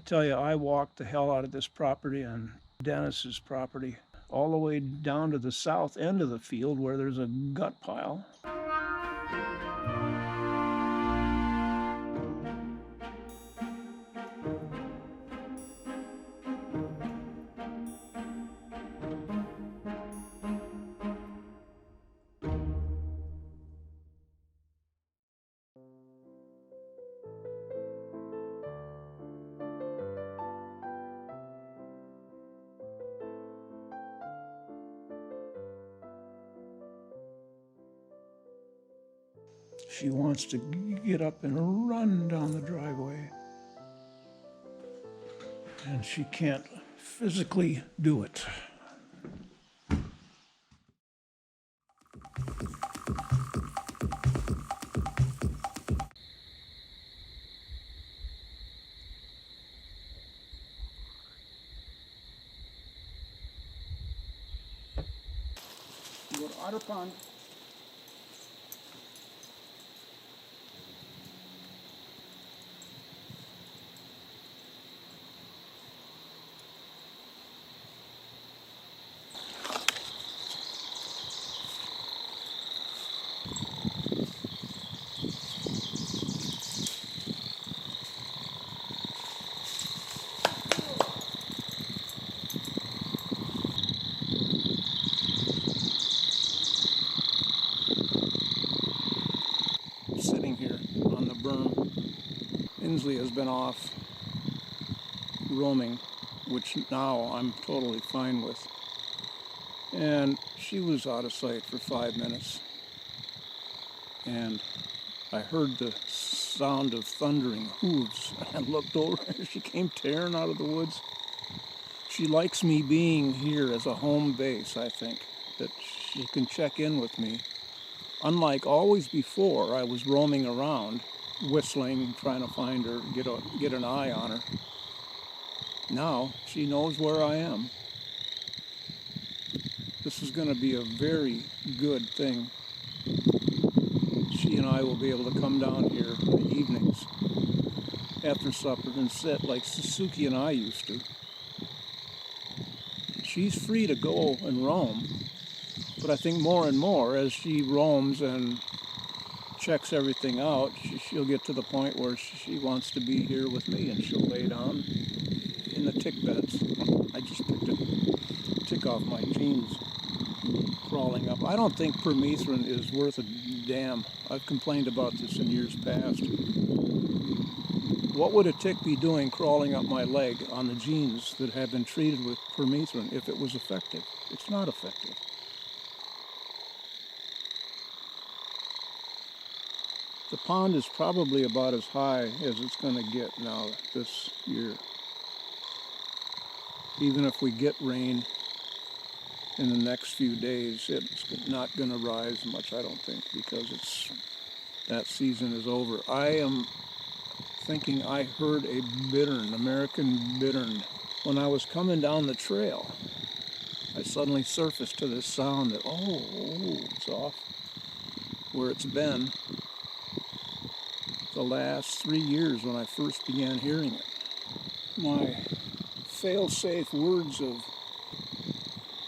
tell you, I walked the hell out of this property and Dennis's property all the way down to the south end of the field where there's a gut pile. She wants to get up and run down the driveway. And she can't physically do it. You go to Otter Pond. Sitting here on the berm. Insley has been off roaming, which now I'm totally fine with. And she was out of sight for 5 minutes. And I heard the sound of thundering hooves and looked over and she came tearing out of the woods. She likes me being here as a home base, I think, that she can check in with me. Unlike always before, I was roaming around, whistling, trying to find her, get an eye on her. Now, she knows where I am. This is going to be a very good thing. She and I will be able to come down here in the evenings after supper and sit like Suzuki and I used to. She's free to go and roam. But I think more and more, as she roams and checks everything out, she'll get to the point where she wants to be here with me, and she'll lay down in the tick beds. I just picked a tick off my jeans, crawling up. I don't think permethrin is worth a damn. I've complained about this in years past. What would a tick be doing crawling up my leg on the jeans that have been treated with permethrin if it was effective? It's not effective. The pond is probably about as high as it's going to get now this year. Even if we get rain in the next few days, it's not going to rise much, I don't think, because that season is over. I am thinking I heard a bittern, American bittern. When I was coming down the trail, I suddenly surfaced to this sound that, it's off where it's been the last 3 years when I first began hearing it. My fail-safe words of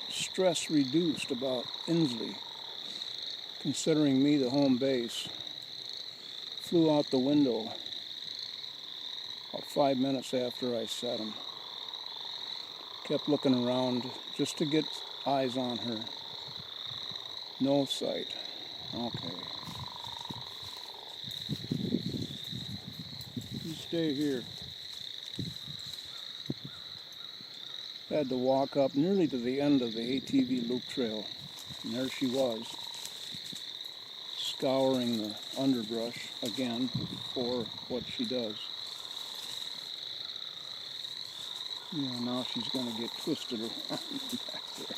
stress reduced about Insley, considering me the home base, flew out the window about 5 minutes after I set him. Kept looking around just to get eyes on her. No sight. Okay. You stay here. Had to walk up nearly to the end of the ATV loop trail. And there she was, scouring the underbrush again for what she does. Yeah, now she's going to get twisted around back there.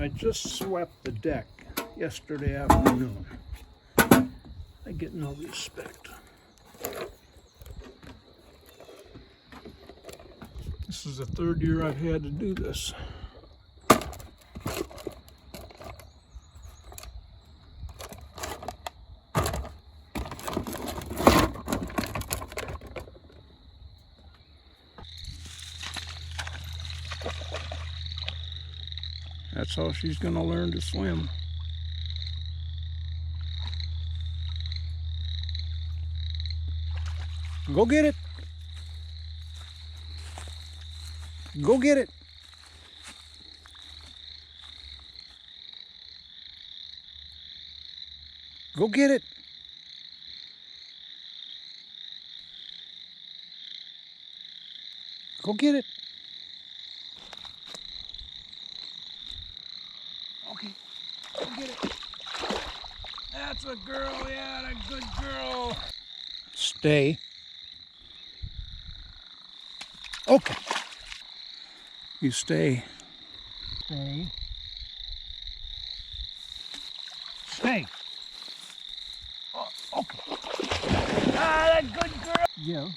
I just swept the deck yesterday afternoon. I get no respect. This is the third year I've had to do this. That's how she's going to learn to swim. Go get it. Go get it. Go get it. Go get it. Okay, go get it. That's a girl, yeah, a good girl. Stay. Okay. You stay. Stay. Stay. Oh, okay. Ah, that good girl. Yeah.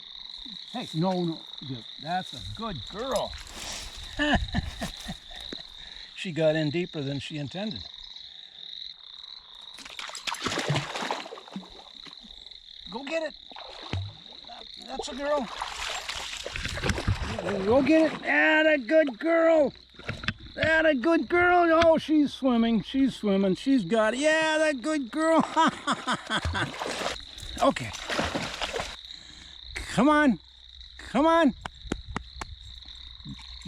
Hey, no. Yeah, that's a good girl. She got in deeper than she intended. Go get it. That's a girl. Go get it. Ah, that good girl. That a good girl. Oh, she's swimming. She's swimming. She's got it. Yeah, that good girl. Okay. Come on. Come on.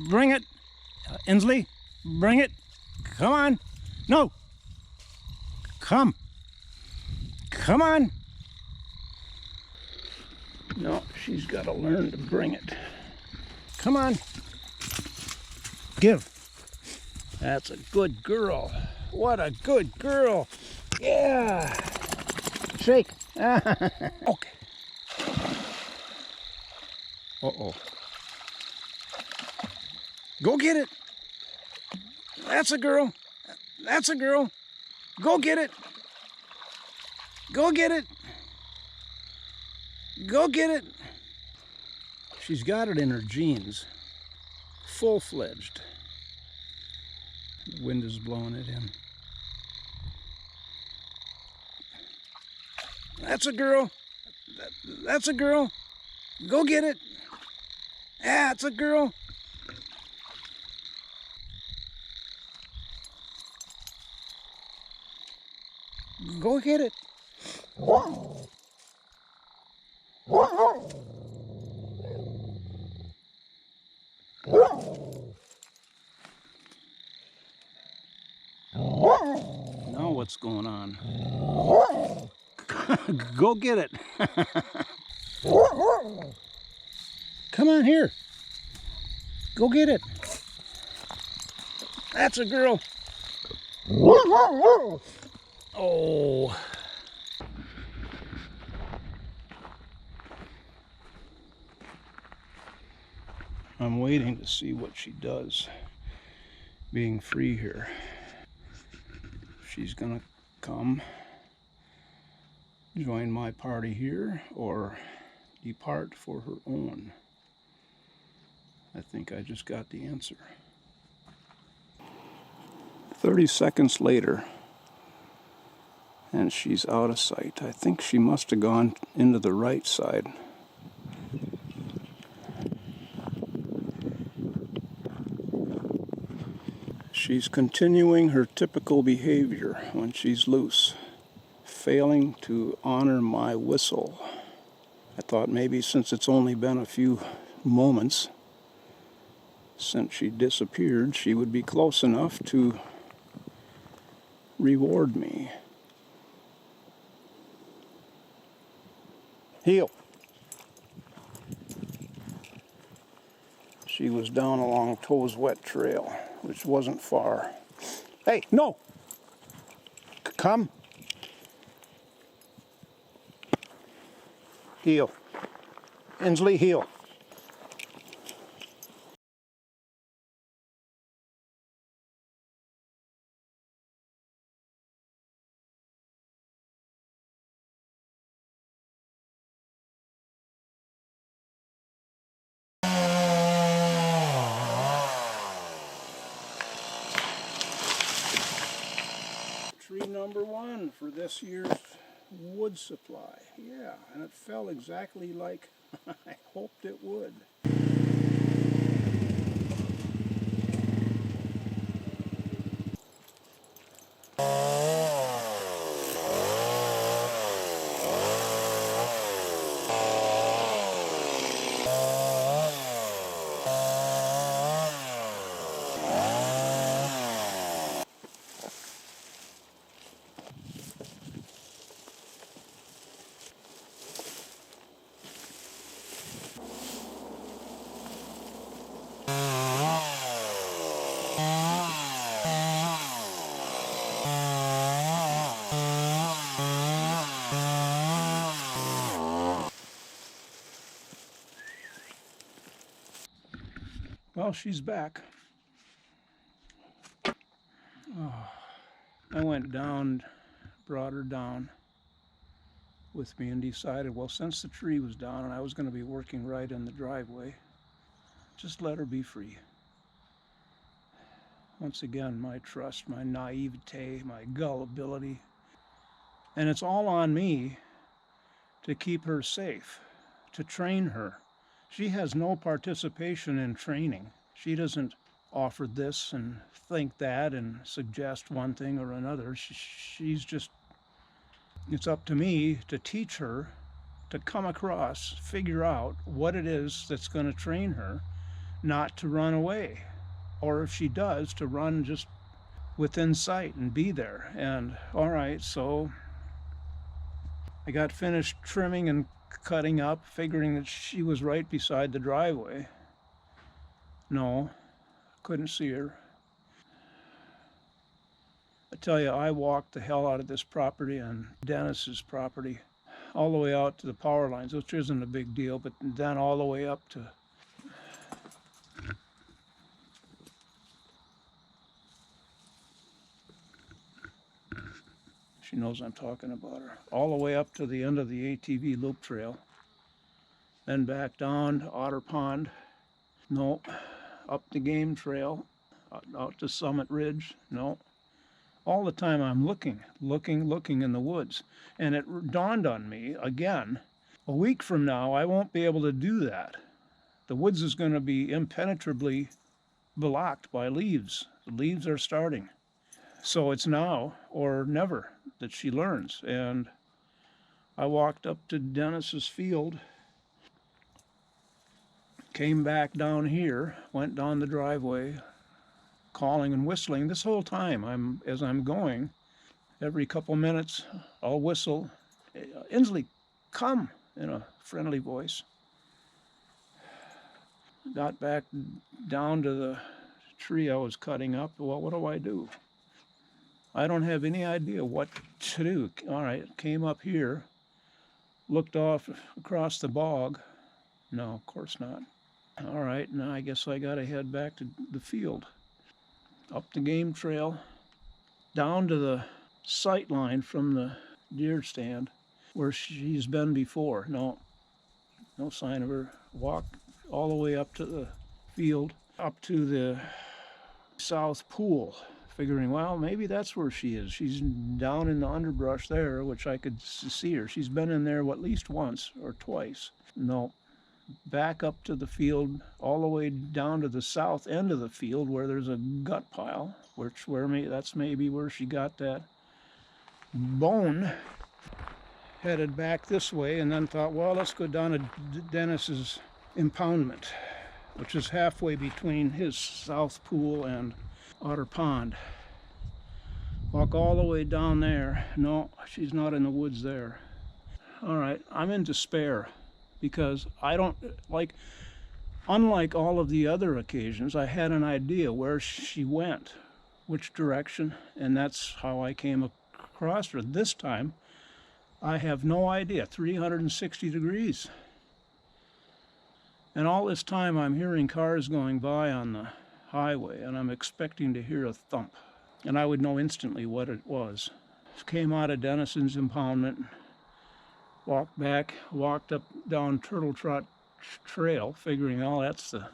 Bring it. Insley, bring it. Come on. No. Come. Come on. No, she's got to learn to bring it. Come on. Give. That's a good girl. What a good girl. Yeah. Shake. Okay. Uh-oh. Go get it. That's a girl. That's a girl. Go get it. Go get it. Go get it. She's got it in her jeans. Full-fledged. The wind is blowing it in. That's a girl. That's a girl. Go get it. That's a girl. Go get it. Now what's going on? Go get it. Come on here. Go get it. That's a girl. Oh. I'm waiting to see what she does being free here. She's gonna come join my party here or depart for her own. I think I just got the answer. 30 seconds later, and she's out of sight. I think she must have gone into the right side. She's continuing her typical behavior when she's loose, failing to honor my whistle. I thought maybe since it's only been a few moments since she disappeared, she would be close enough to reward me. Heel. She was down along Toes Wet Trail, which wasn't far. Hey, no! Come. Heel. Insley, heel. number one for this year's wood supply. Yeah, and it fell exactly like I hoped it would. Well, she's back. Oh, I went down, brought her down with me and decided, well, since the tree was down and I was going to be working right in the driveway, just let her be free. Once again, my trust, my naivete, my gullibility. And it's all on me to keep her safe, to train her. She has no participation in training. She doesn't offer this and think that and suggest one thing or another. She's just, it's up to me to teach her, to come across, figure out what it is that's going to train her not to run away. Or if she does, to run just within sight and be there. And all right, so I got finished trimming and cutting up, figuring that she was right beside the driveway. No, couldn't see her. I tell you, I walked the hell out of this property and Dennis's property all the way out to the power lines, which isn't a big deal, but then all the way up to she knows I'm talking about her. All the way up to the end of the ATV loop trail. Then back down to Otter Pond. No. Up the game trail. Out to Summit Ridge. No. All the time I'm looking in the woods. And it dawned on me again, a week from now I won't be able to do that. The woods is going to be impenetrably blocked by leaves. The leaves are starting. So it's now or never that she learns. And I walked up to Dennis's field, came back down here, went down the driveway, calling and whistling this whole time. As I'm going, every couple minutes I'll whistle, Insley, come, in a friendly voice. Got back down to the tree I was cutting up. Well, what do? I don't have any idea what to do. All right, came up here, looked off across the bog. No, of course not. All right, now I guess I got to head back to the field. Up the game trail, down to the sight line from the deer stand where she's been before. No sign of her. Walk all the way up to the field, up to the south pool, figuring, well, maybe that's where she is. She's down in the underbrush there, which I could see her. She's been in there at least once or twice. No. Back up to the field, all the way down to the south end of the field where there's a gut pile, that's maybe where she got that bone. Headed back this way and then thought, well, let's go down to Dennis's impoundment, which is halfway between his south pool and Otter Pond. Walk all the way down there. No, she's not in the woods there. All right, I'm in despair because I don't, unlike all of the other occasions, I had an idea where she went, which direction, and that's how I came across her. This time, I have no idea. 360 degrees. And all this time I'm hearing cars going by on the highway, and I'm expecting to hear a thump. And I would know instantly what it was. Came out of Dennison's impoundment, walked back, walked up down Turtle Trot Trail, figuring, oh, that's the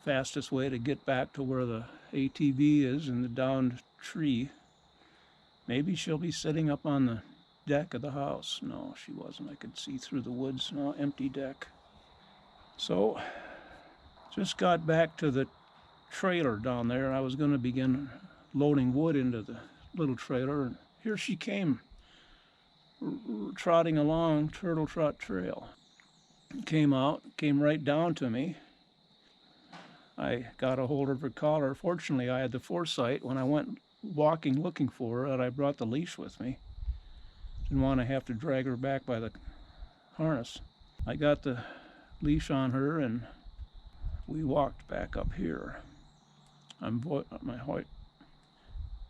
fastest way to get back to where the ATV is in the downed tree. Maybe she'll be sitting up on the deck of the house. No, she wasn't. I could see through the woods. No, empty deck. So, just got back to the trailer down there. I was going to begin loading wood into the little trailer, and here she came, trotting along Turtle Trot Trail. Came out, came right down to me. I got a hold of her collar. Fortunately, I had the foresight when I went walking looking for her that I brought the leash with me. Didn't want to have to drag her back by the harness. I got the leash on her and we walked back up here.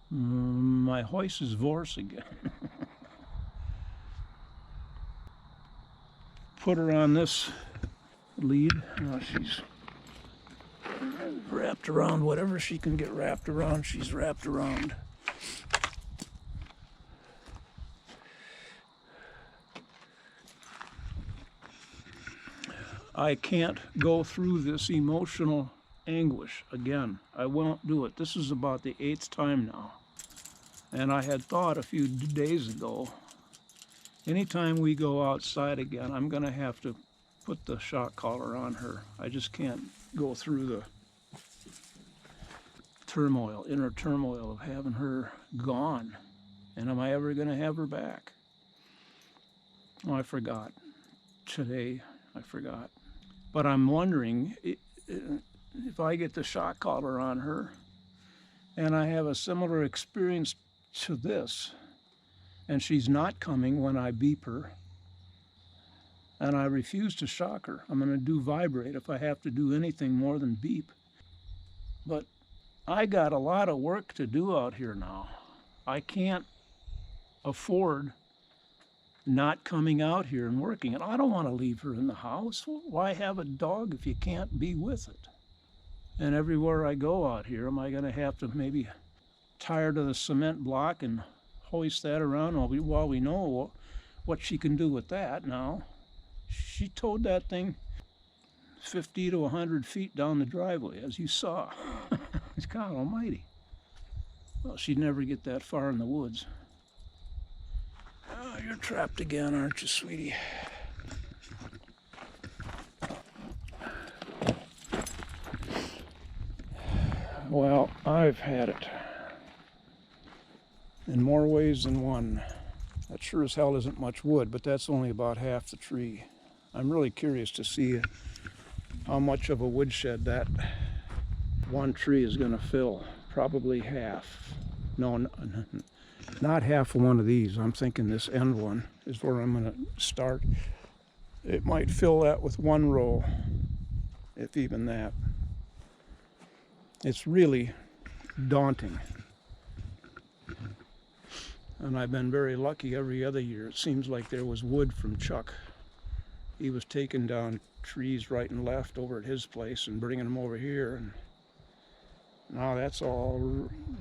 My hoist is vorse again. Put her on this lead. She's wrapped around whatever she can get wrapped around. She's wrapped around. I can't go through this emotional anguish again. I won't do it. This is about the 8th time now. And I had thought a few days ago, anytime we go outside again, I'm going to have to put the shock collar on her. I just can't go through the turmoil, inner turmoil of having her gone. And am I ever going to have her back? Oh, I forgot. Today, I forgot. But I'm wondering if I get the shock collar on her and I have a similar experience to this, and she's not coming when I beep her, and I refuse to shock her. I'm going to do vibrate if I have to do anything more than beep. But I got a lot of work to do out here now. I can't afford not coming out here and working. And I don't want to leave her in the house. Why have a dog if you can't be with it? And everywhere I go out here, am I going to have to maybe tie her to the cement block and hoist that around while we know what she can do with that now? She towed that thing 50 to 100 feet down the driveway, as you saw. It's God almighty. Well, she'd never get that far in the woods. Oh, you're trapped again, aren't you, sweetie? Well, I've had it. In more ways than one. That sure as hell isn't much wood, but that's only about half the tree. I'm really curious to see how much of a woodshed that one tree is going to fill. Probably half. No, not half of one of these. I'm thinking this end one is where I'm going to start. It might fill that with one row, if even that. It's really daunting. And I've been very lucky every other year. It seems like there was wood from Chuck. He was taking down trees right and left over at his place and bringing them over here. And now that's all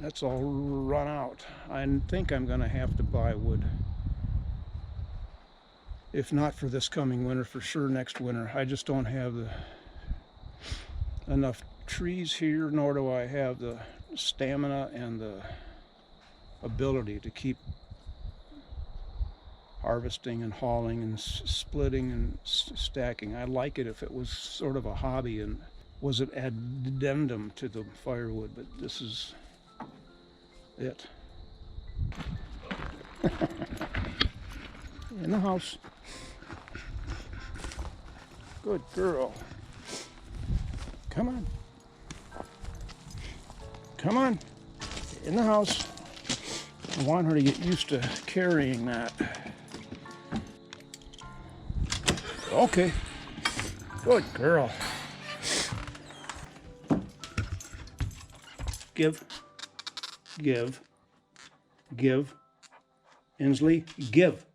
run out. I think I'm going to have to buy wood. If not for this coming winter, for sure next winter. I just don't have enough trees here, nor do I have the stamina and the ability to keep harvesting and hauling and splitting and stacking. I'd like it if it was sort of a hobby and was an addendum to the firewood, but this is it. In the house. Good girl. Come on. Come on. In the house. I want her to get used to carrying that. Okay. Good girl. Give. Give. Give. Insley, give.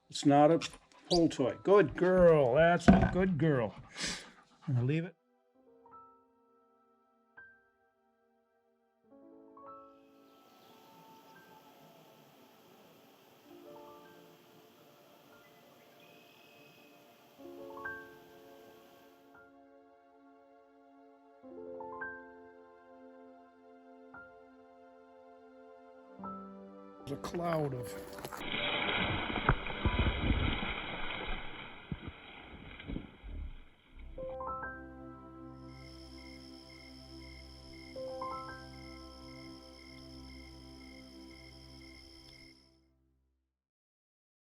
It's not a pull toy. Good girl. That's a good girl. I'm going to leave it. There's a cloud of